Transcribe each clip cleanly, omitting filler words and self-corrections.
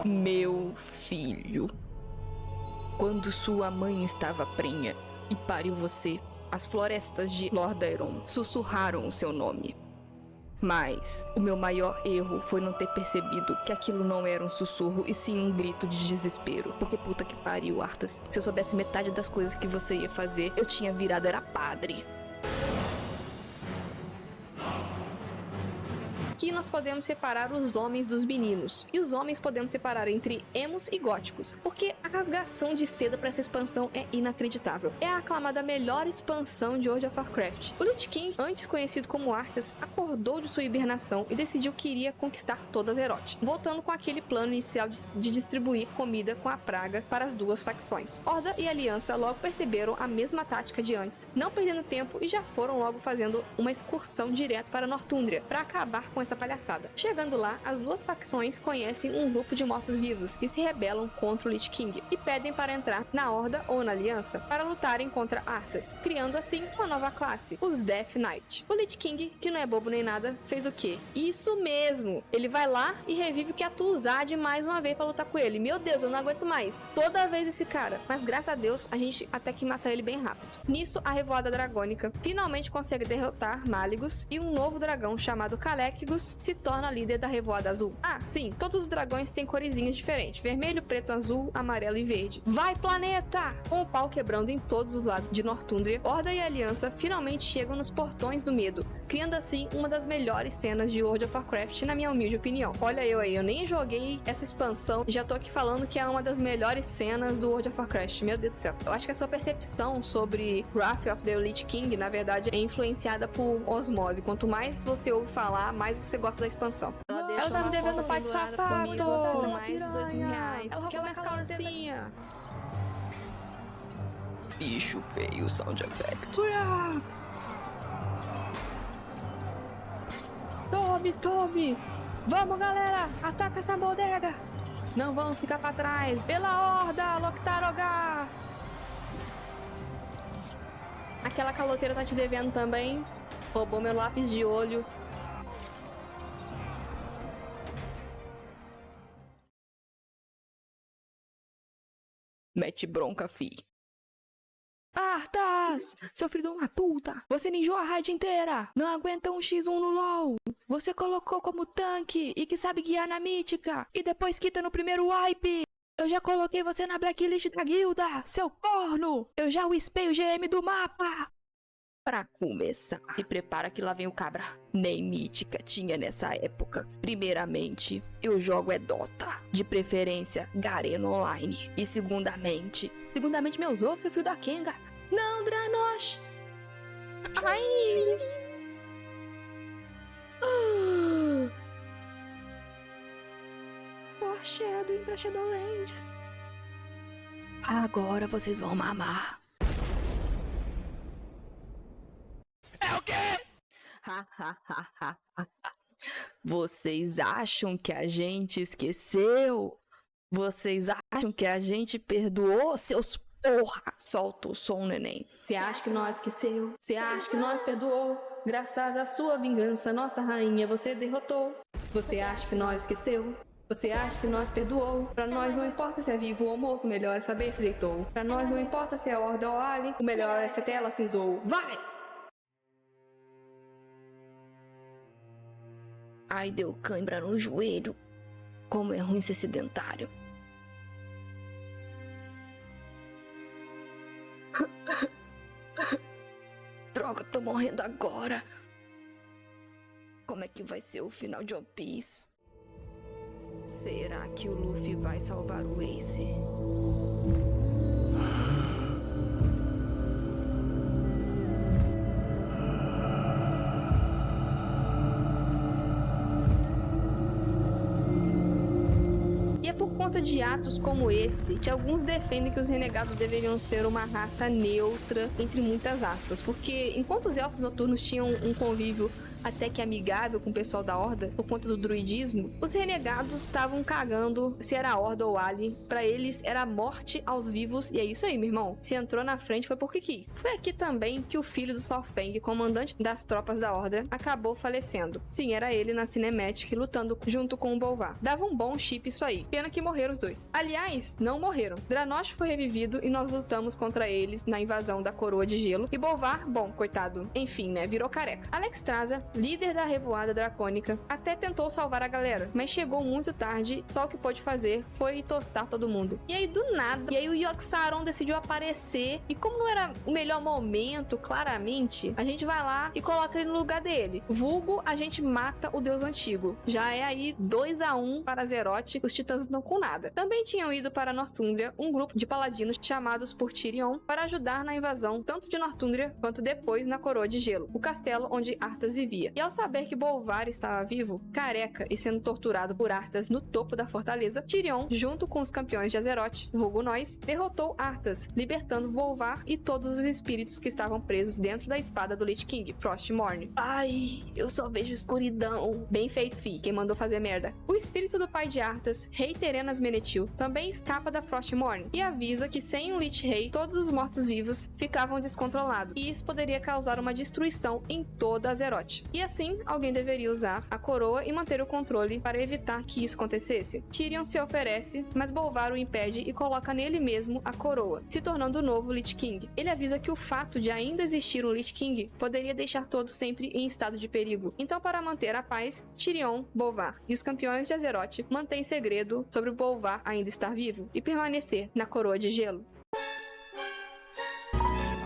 Meu filho, quando sua mãe estava prenha e pariu você, as florestas de Lordaeron sussurraram o seu nome. Mas o meu maior erro foi não ter percebido que aquilo não era um sussurro e sim um grito de desespero. Porque puta que pariu, Arthas. Se eu soubesse metade das coisas que você ia fazer, eu tinha virado era padre. Aqui nós podemos separar os homens dos meninos, e os homens podemos separar entre emos e góticos, porque a rasgação de seda para essa expansão é inacreditável. É a aclamada melhor expansão de World of Warcraft. O Lich King, antes conhecido como Arthas, acordou de sua hibernação e decidiu que iria conquistar toda Azeroth, voltando com aquele plano inicial de distribuir comida com a praga para as duas facções. Horda e Aliança logo perceberam a mesma tática de antes, não perdendo tempo, e já foram logo fazendo uma excursão direto para Northumbria para acabar com essa palhaçada. Chegando lá, as duas facções conhecem um grupo de mortos-vivos que se rebelam contra o Lich King e pedem para entrar na Horda ou na Aliança para lutarem contra Arthas, criando assim uma nova classe, os Death Knight. O Lich King, que não é bobo nem nada, fez o quê? Isso mesmo! Ele vai lá e revive o Kiatuzad mais uma vez para lutar com ele. Meu Deus, eu não aguento mais. Toda vez esse cara. Mas graças a Deus, a gente até que mata ele bem rápido. Nisso, a Revoada Dragônica finalmente consegue derrotar Malygos e um novo dragão chamado Calecgus se torna líder da Revoada Azul. Ah, sim, todos os dragões têm coresinhas diferentes: vermelho, preto, azul, amarelo e verde. Vai, planeta! Com o pau quebrando em todos os lados de Northumbria, Horda e Aliança finalmente chegam nos portões do medo, criando assim uma das melhores cenas de World of Warcraft, na minha humilde opinião. Olha eu aí, eu nem joguei essa expansão e já tô aqui falando que é uma das melhores cenas do World of Warcraft. Meu Deus do céu. Eu acho que a sua percepção sobre Wrath of the Lich King, na verdade, é influenciada por osmose. Quanto mais você ouve falar, mais você gosta da expansão. Ela tá me devendo um pai de sapato por mais de R$2.000. Ela quer mais calcinha. Bicho feio, sound effect. Tome! Vamos, galera! Ataca essa bodega! Não vamos ficar pra trás! Pela Horda, Loktarogar! Aquela caloteira tá te devendo também. Roubou meu lápis de olho. Mete bronca, fi. Arthas! Seu filho de uma puta! Você ninjou a raid inteira! Não aguenta um x1 no LoL! Você colocou como tanque e que sabe guiar na mítica! E depois quita no primeiro wipe! Eu já coloquei você na blacklist da guilda, seu corno! Eu já wispei o GM do mapa! Pra começar, se prepara que lá vem o cabra. Nem mítica tinha nessa época. Primeiramente, eu jogo é Dota. De preferência, Garena Online. E segundamente, meus ovos, seu filho da Kenga. Não, Dranosh! Ai! Foreshadowing pra Shadowlands. Agora vocês vão mamar. É o quê? Vocês acham que a gente esqueceu? Vocês acham que a gente perdoou, seus porra? Solta o som, neném. Você acha que nós esqueceu? Você acha que nós perdoou? Graças à sua vingança, nossa rainha, você derrotou. Você acha que nós esqueceu? Você acha que nós perdoou? Pra nós não importa se é vivo ou morto, o melhor é saber se deitou. Pra nós não importa se é Horda ou Ali, o melhor é se a tela cinzou. Vai! Ai, deu cãibra no joelho. Como é ruim ser sedentário. Droga, tô morrendo agora. Como é que vai ser o final de One Piece? Será que o Luffy vai salvar o Ace? E é por conta de atos como esse que alguns defendem que os renegados deveriam ser uma raça neutra, entre muitas aspas, porque enquanto os elfos noturnos tinham um convívio até que amigável com o pessoal da Horda, por conta do druidismo, os renegados estavam cagando se era Horda ou Ali. Pra eles era morte aos vivos, e é isso aí, meu irmão. Se entrou na frente foi porque quis. Foi aqui também que o filho do Saurfang, comandante das tropas da Horda, acabou falecendo. Sim, era ele na Cinematic lutando junto com o Bolvar. Dava um bom chip isso aí. Pena que morreram os dois. Aliás, não morreram. Dranosh foi revivido e nós lutamos contra eles na invasão da Coroa de Gelo. E Bolvar, bom, coitado, enfim, né, virou careca. Alexstrasza, líder da Revoada Dracônica, até tentou salvar a galera, mas chegou muito tarde, só o que pôde fazer foi tostar todo mundo. E aí, do nada, o Yogg-Saron decidiu aparecer, e como não era o melhor momento, claramente, a gente vai lá e coloca ele no lugar dele. Vulgo, a gente mata o deus antigo. Já é aí 2-1 para Azeroth, os titãs não estão com nada. Também tinham ido para Northumbria um grupo de paladinos chamados por Tyrion para ajudar na invasão tanto de Northumbria quanto depois na Coroa de Gelo, o castelo onde Arthas vivia. E ao saber que Bolvar estava vivo, careca e sendo torturado por Arthas no topo da fortaleza, Tyrion, junto com os campeões de Azeroth, vulgo nós, derrotou Arthas, libertando Bolvar e todos os espíritos que estavam presos dentro da espada do Lich King, Frostmourne. Ai, eu só vejo escuridão. Bem feito, fi, quem mandou fazer merda. O espírito do pai de Arthas, Rei Terenas Menethil, também escapa da Frostmourne e avisa que sem um Lich Rei, todos os mortos-vivos ficavam descontrolados, e isso poderia causar uma destruição em toda Azeroth. E assim, alguém deveria usar a coroa e manter o controle para evitar que isso acontecesse. Tyrion se oferece, mas Bolvar o impede e coloca nele mesmo a coroa, se tornando o novo Lich King. Ele avisa que o fato de ainda existir um Lich King poderia deixar todos sempre em estado de perigo. Então, para manter a paz, Tyrion, Bolvar e os campeões de Azeroth mantêm segredo sobre o Bolvar ainda estar vivo e permanecer na Coroa de Gelo.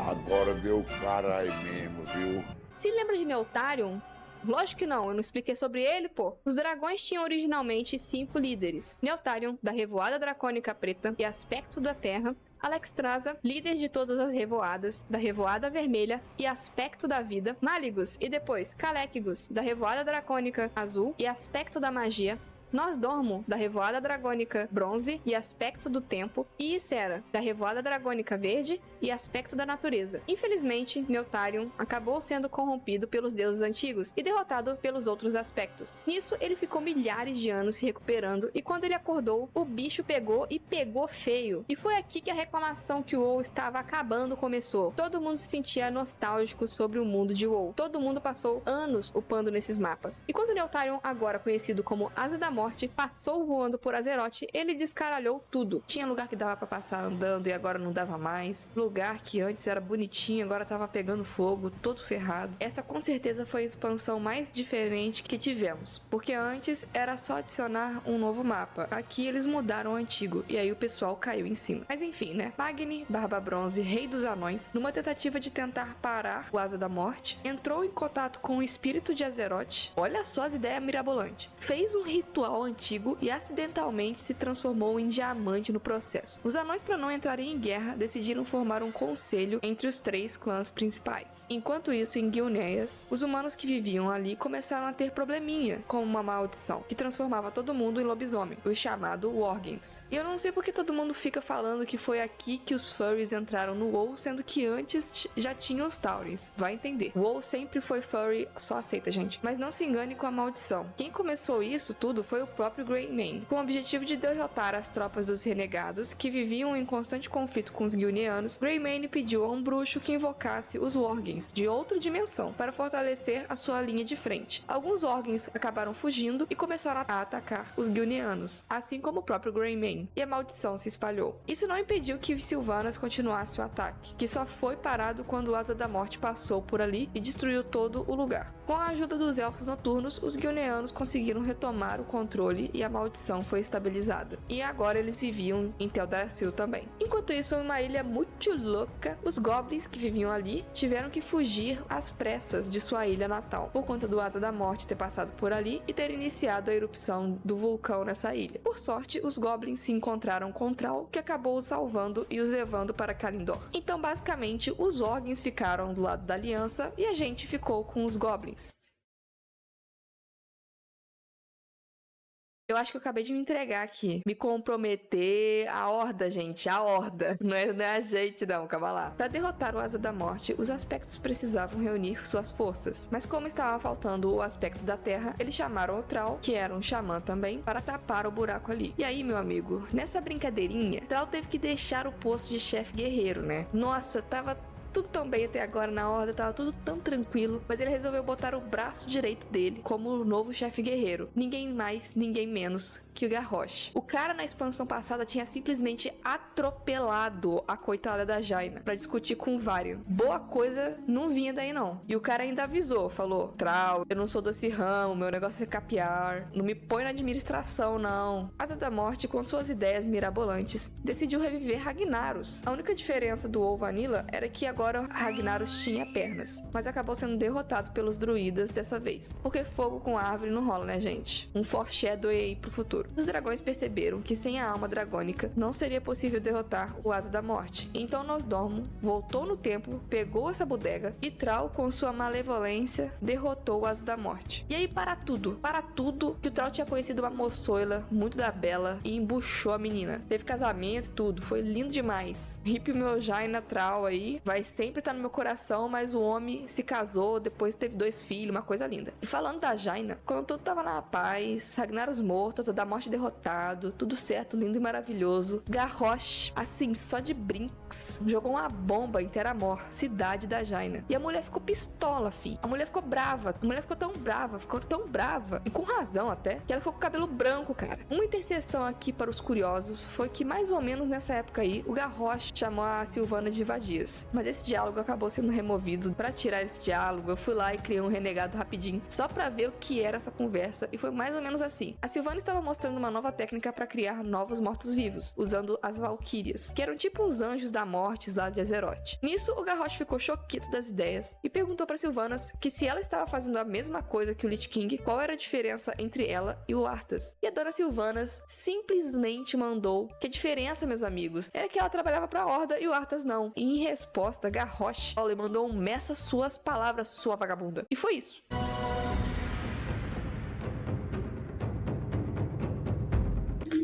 Agora deu caralho mesmo, viu? Se lembra de Neltharion? Lógico que não, eu não expliquei sobre ele, pô. Os dragões tinham originalmente 5 líderes. Neltharion, da Revoada Dracônica Preta e Aspecto da Terra. Alexstrasza, líder de todas as revoadas, da Revoada Vermelha e Aspecto da Vida. Malygos e depois Calecgos, da Revoada Dracônica Azul e Aspecto da Magia. Nosdormu, da Revoada Dragônica Bronze e Aspecto do Tempo, e Ysera, da Revoada Dragônica Verde e Aspecto da Natureza. Infelizmente, Neltharion acabou sendo corrompido pelos deuses antigos e derrotado pelos outros aspectos. Nisso, ele ficou milhares de anos se recuperando, e quando ele acordou, o bicho pegou feio. E foi aqui que a reclamação que o WoW estava acabando começou. Todo mundo se sentia nostálgico sobre o mundo de WoW. Todo mundo passou anos upando nesses mapas. E quando Neltharion, agora conhecido como Asa da Morte, passou voando por Azeroth, ele descaralhou tudo. Tinha lugar que dava pra passar andando e agora não dava mais. Lugar que antes era bonitinho, agora tava pegando fogo, todo ferrado. Essa com certeza foi a expansão mais diferente que tivemos, porque antes era só adicionar um novo mapa. Aqui eles mudaram o antigo, e aí o pessoal caiu em cima. Mas enfim, né? Magni, Barba Bronze, Rei dos Anões, numa tentativa de tentar parar o Asa da Morte, entrou em contato com o espírito de Azeroth. Olha só as ideias mirabolantes. Fez um ritual antigo e acidentalmente se transformou em diamante no processo. Os anões, para não entrarem em guerra, decidiram formar um conselho entre os 3 clãs principais. Enquanto isso, em Gilneas, os humanos que viviam ali começaram a ter probleminha com uma maldição que transformava todo mundo em lobisomem, o chamado Worgens. E eu não sei porque todo mundo fica falando que foi aqui que os furries entraram no WoW, sendo que antes já tinham os taurins. Vai entender. O WoW sempre foi furry, só aceita, gente. Mas não se engane com a maldição. Quem começou isso tudo foi o próprio Greymane, com o objetivo de derrotar as tropas dos renegados que viviam em constante conflito com os Gilneanos. Greymane pediu a um bruxo que invocasse os Worgens de outra dimensão para fortalecer a sua linha de frente. Alguns Worgens acabaram fugindo e começaram a atacar os Gilneanos, assim como o próprio Greymane, e a maldição se espalhou. Isso não impediu que Sylvanas continuasse o ataque, que só foi parado quando o Asa da Morte passou por ali e destruiu todo o lugar. Com a ajuda dos Elfos Noturnos, os Gilneanos conseguiram retomar o controle e a maldição foi estabilizada. E agora eles viviam em Teldrassil também. Enquanto isso, em uma ilha muito louca, os Goblins que viviam ali tiveram que fugir às pressas de sua ilha natal, por conta do Asa da Morte ter passado por ali e ter iniciado a erupção do vulcão nessa ilha. Por sorte, os Goblins se encontraram com Thrall, que acabou os salvando e os levando para Kalindor. Então, basicamente, os Orgens ficaram do lado da Aliança e a gente ficou com os Goblins. Eu acho que eu acabei de me entregar aqui. Me comprometer. A Horda, gente. A Horda. Não é a gente, não. Calma lá. Pra derrotar o Asa da Morte, os aspectos precisavam reunir suas forças. Mas como estava faltando o aspecto da Terra, eles chamaram o Thrall, que era um xamã também, para tapar o buraco ali. E aí, meu amigo, nessa brincadeirinha, Thrall teve que deixar o posto de chefe guerreiro, né? Nossa, tava tudo tão bem até agora na Horda, tava tudo tão tranquilo, mas ele resolveu botar o braço direito dele como o novo chefe guerreiro. Ninguém mais, ninguém menos que o Garrosh. O cara na expansão passada tinha simplesmente atropelado a coitada da Jaina pra discutir com o Varian. Boa coisa não vinha daí não. E o cara ainda avisou, falou: Thrall, eu não sou desse ramo, meu negócio é capiar, não me põe na administração não. Asa da Morte, com suas ideias mirabolantes, decidiu reviver Ragnaros. A única diferença do WoW Vanilla era que agora Ragnaros tinha pernas, mas acabou sendo derrotado pelos druidas dessa vez. Porque fogo com árvore não rola, né, gente? Um foreshadow aí pro futuro. Os dragões perceberam que sem a alma dragônica não seria possível derrotar o Asa da Morte. Então Nosdormu voltou no templo, pegou essa bodega e Thrall, com sua malevolência, derrotou o Asa da Morte. E aí, para tudo que o Thrall tinha conhecido uma moçoila muito da bela e embuchou a menina. Teve casamento e tudo, foi lindo demais. Hip meu Jaina Thrall aí, vai sempre estar no meu coração, mas o homem se casou, depois teve 2 filhos, uma coisa linda. E falando da Jaina, quando tudo tava na paz, Ragnaros morto, Asa da Morte derrotado, tudo certo, lindo e maravilhoso, Garrosh, assim, só de brinks, jogou uma bomba em Terramor, cidade da Jaina. E a mulher ficou pistola, fi. A mulher ficou brava. A mulher ficou tão brava, e com razão até, que ela ficou com o cabelo branco, cara. Uma interseção aqui para os curiosos foi que mais ou menos nessa época aí, o Garrosh chamou a Sylvana de vadias. Mas esse diálogo acabou sendo removido. Pra tirar esse diálogo, eu fui lá e criei um renegado rapidinho, só pra ver o que era essa conversa, e foi mais ou menos assim. A Sylvana estava mostrando uma nova técnica para criar novos mortos-vivos, usando as Valquírias, que eram tipo uns anjos da morte lá de Azeroth. Nisso, o Garrosh ficou choquito das ideias e perguntou para Sylvanas que se ela estava fazendo a mesma coisa que o Lich King, qual era a diferença entre ela e o Arthas. E a dona Sylvanas simplesmente mandou que a diferença, meus amigos, era que ela trabalhava pra Horda e o Arthas não. E em resposta, Garrosh lhe mandou um meça suas palavras, sua vagabunda. E foi isso.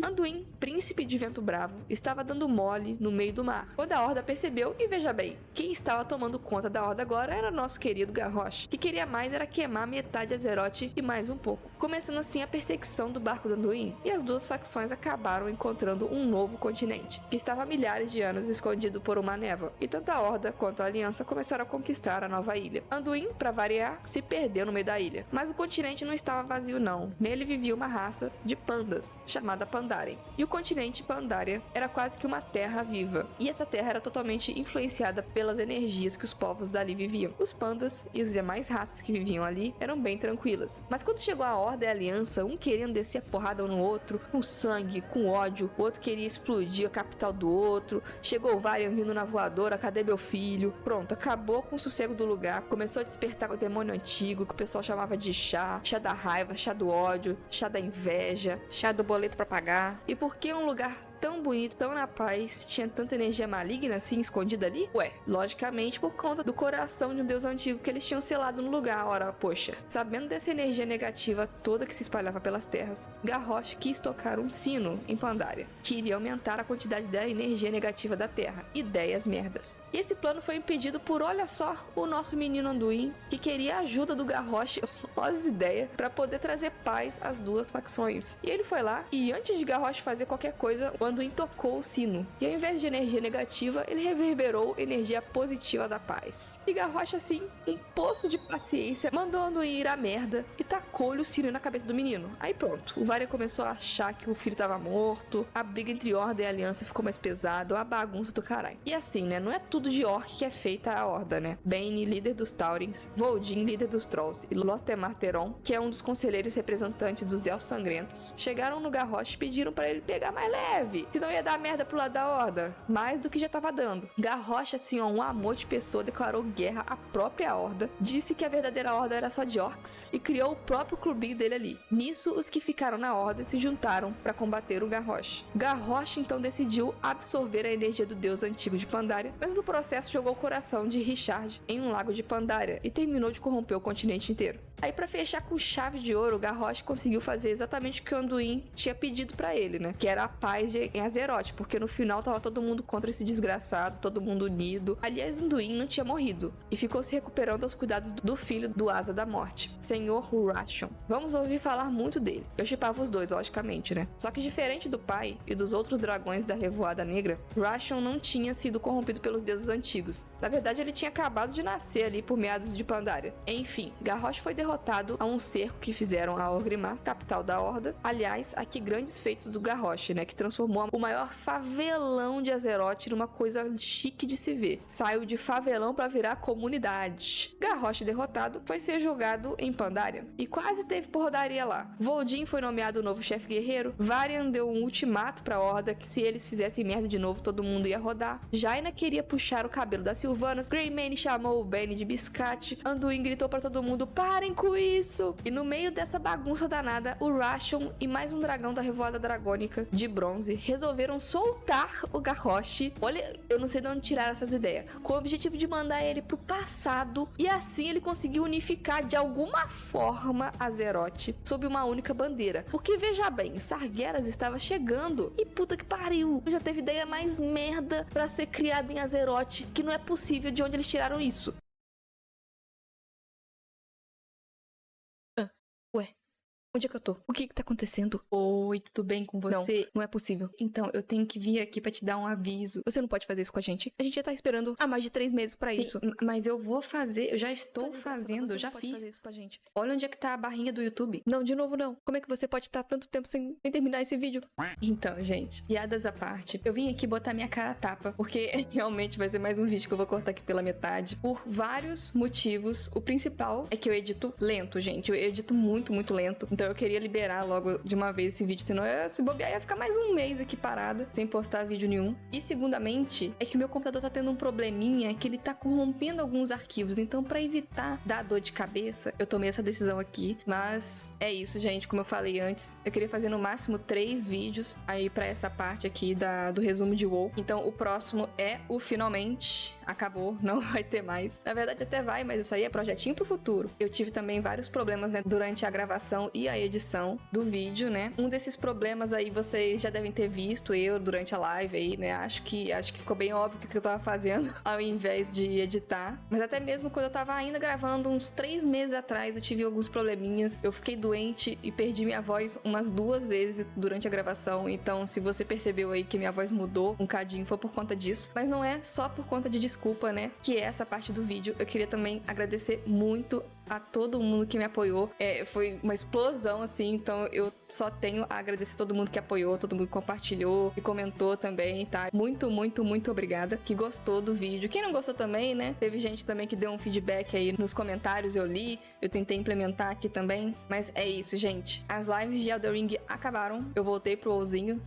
Anduin, príncipe de Vento Bravo, estava dando mole no meio do mar, quando a Horda percebeu e veja bem, quem estava tomando conta da Horda agora era nosso querido Garrosh, que queria mais era queimar metade de Azeroth e mais um pouco, começando assim a perseguição do barco do Anduin, e as duas facções acabaram encontrando um novo continente, que estava há milhares de anos escondido por uma névoa, e tanto a Horda quanto a Aliança começaram a conquistar a nova ilha. Anduin, para variar, se perdeu no meio da ilha, mas o continente não estava vazio não, nele vivia uma raça de pandas, chamada Pandaren. E o continente Pandaria era quase que uma terra viva, e essa terra era totalmente influenciada pelas energias que os povos dali viviam. Os pandas e as demais raças que viviam ali eram bem tranquilas, mas quando chegou a Horda e a Aliança, um querendo descer a porrada um no outro, com sangue, com ódio, o outro queria explodir a capital do outro, chegou o Varian vindo na voadora, cadê meu filho? Pronto, acabou com o sossego do lugar, começou a despertar o demônio antigo, que o pessoal chamava de chá da raiva, chá do ódio, chá da inveja, chá do boleto pra pagar. E por que um lugar tão bonito, tão na paz, tinha tanta energia maligna assim escondida ali? Ué, logicamente por conta do coração de um deus antigo que eles tinham selado no lugar. Ora, poxa, sabendo dessa energia negativa toda que se espalhava pelas terras, Garrosh quis tocar um sino em Pandaria, que iria aumentar a quantidade da energia negativa da terra. Ideias merdas. E esse plano foi impedido por, olha só, o nosso menino Anduin, que queria a ajuda do Garrosh, olha as ideias, pra poder trazer paz às duas facções. E ele foi lá, e antes de Garrosh fazer qualquer coisa, o Anduin tocou o sino, e ao invés de energia negativa, ele reverberou energia positiva da paz. E Garrosh, assim, um poço de paciência, mandou Anduin ir à merda e tacou-lhe o sino na cabeça do menino. Aí pronto, o Varian começou a achar que o filho tava morto, a briga entre Horda e Aliança ficou mais pesada, uma bagunça do caralho. E assim, né, não é tudo de orc que é feita a Horda, né? Bane, líder dos Taurens, Voldin, líder dos Trolls, e Lothemar Teron, que é um dos conselheiros representantes dos Elfos Sangrentos, chegaram no Garrosh e pediram pra ele pegar mais leve. que não ia dar merda pro lado da Horda, mais do que já tava dando. Garrosh, assim, ó, um amor de pessoa, declarou guerra à própria Horda, disse que a verdadeira Horda era só de orcs e criou o próprio clubinho dele ali. Nisso, os que ficaram na Horda se juntaram para combater o Garrosh. Garrosh então decidiu absorver a energia do deus antigo de Pandaria, mas no processo jogou o coração de Richard em um lago de Pandaria e terminou de corromper o continente inteiro. Aí, pra fechar com chave de ouro, o Garrosh conseguiu fazer exatamente o que o Anduin tinha pedido pra ele, né? Que era a paz em Azeroth, porque no final tava todo mundo contra esse desgraçado, todo mundo unido. Aliás, Anduin não tinha morrido e ficou se recuperando aos cuidados do filho do Asa da Morte, Senhor Rashon. Vamos ouvir falar muito dele. Eu shippava os dois, logicamente, né? Só que diferente do pai e dos outros dragões da Revoada Negra, Rashon não tinha sido corrompido pelos deuses antigos. Na verdade, ele tinha acabado de nascer ali por meados de Pandaria. Enfim, Garrosh foi derrotado a um cerco que fizeram a Orgrimmar, capital da Horda. Aliás, aqui grandes feitos do Garrosh, né, que transformou o maior favelão de Azeroth numa coisa chique de se ver. Saiu de favelão pra virar comunidade. Garrosh derrotado foi ser jogado em Pandaria e quase teve porradaria lá. Voldin foi nomeado o novo chefe guerreiro. Varian deu um ultimato pra Horda que se eles fizessem merda de novo, todo mundo ia rodar. Jaina queria puxar o cabelo das Sylvanas. Greymane chamou o Bane de biscate. Anduin gritou pra todo mundo: parem com isso! E no meio dessa bagunça danada, o Rashon e mais um dragão da Revoada Dragônica de bronze resolveram soltar o Garrosh. Olha, eu não sei de onde tiraram essas ideias. Com o objetivo de mandar ele pro passado, e assim ele conseguiu unificar de alguma forma Azeroth sob uma única bandeira. Porque veja bem, Sargeras estava chegando e puta que pariu, já teve ideia mais merda pra ser criada em Azeroth, que não é possível de onde eles tiraram isso. Ué, onde é que eu tô? O que tá acontecendo? Oi, tudo bem com você? Não é possível. Então, eu tenho que vir aqui pra te dar um aviso. Você não pode fazer isso com a gente. A gente já tá esperando há mais de 3 meses pra isso. Mas eu vou fazer, eu já estou fazendo, eu já fiz. Fazer isso com a gente. Olha onde é que tá a barrinha do YouTube. Não, de novo não. Como é que você pode estar tanto tempo sem terminar esse vídeo? Então, gente, piadas à parte, eu vim aqui botar minha cara a tapa, porque realmente vai ser mais um vídeo que eu vou cortar aqui pela metade, por vários motivos. O principal é que eu edito lento, gente. Eu edito muito, muito lento. Então eu queria liberar logo de uma vez esse vídeo, senão se bobear ia ficar mais um mês aqui parada, sem postar vídeo nenhum. E segundamente, é que o meu computador tá tendo um probleminha que ele tá corrompendo alguns arquivos, então pra evitar dar dor de cabeça, eu tomei essa decisão aqui. Mas é isso, gente, como eu falei antes, eu queria fazer no máximo 3 vídeos aí pra essa parte aqui do resumo de WoW. Então o próximo é o finalmente acabou, não vai ter mais. Na verdade até vai, mas isso aí é projetinho pro futuro. Eu tive também vários problemas, né, durante a gravação e a edição do vídeo, né? Um desses problemas aí vocês já devem ter visto eu durante a live aí, né? Acho que ficou bem óbvio o que eu tava fazendo ao invés de editar. Mas até mesmo quando eu tava ainda gravando uns 3 meses atrás, eu tive alguns probleminhas. Eu fiquei doente e perdi minha voz umas 2 vezes durante a gravação. Então, se você percebeu aí que minha voz mudou um cadinho, foi por conta disso. Mas não é só por conta de desculpa, né? Que é essa parte do vídeo. Eu queria também agradecer muito a todo mundo que me apoiou. Foi uma explosão, assim, então eu só tenho a agradecer todo mundo que apoiou, todo mundo que compartilhou e comentou também, tá? Muito, muito, muito obrigada, que gostou do vídeo. Quem não gostou também, né? Teve gente também que deu um feedback aí nos comentários, eu li, eu tentei implementar aqui também, mas é isso, gente. As lives de Elden Ring acabaram, eu voltei pro WoWzinho,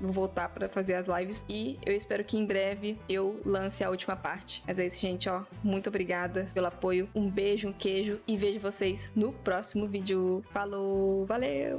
vou voltar pra fazer as lives e eu espero que em breve eu lance a última parte. Mas é isso, gente, ó, muito obrigada pelo apoio, um beijo, um queijo e vejo vocês no próximo vídeo. Falou, valeu!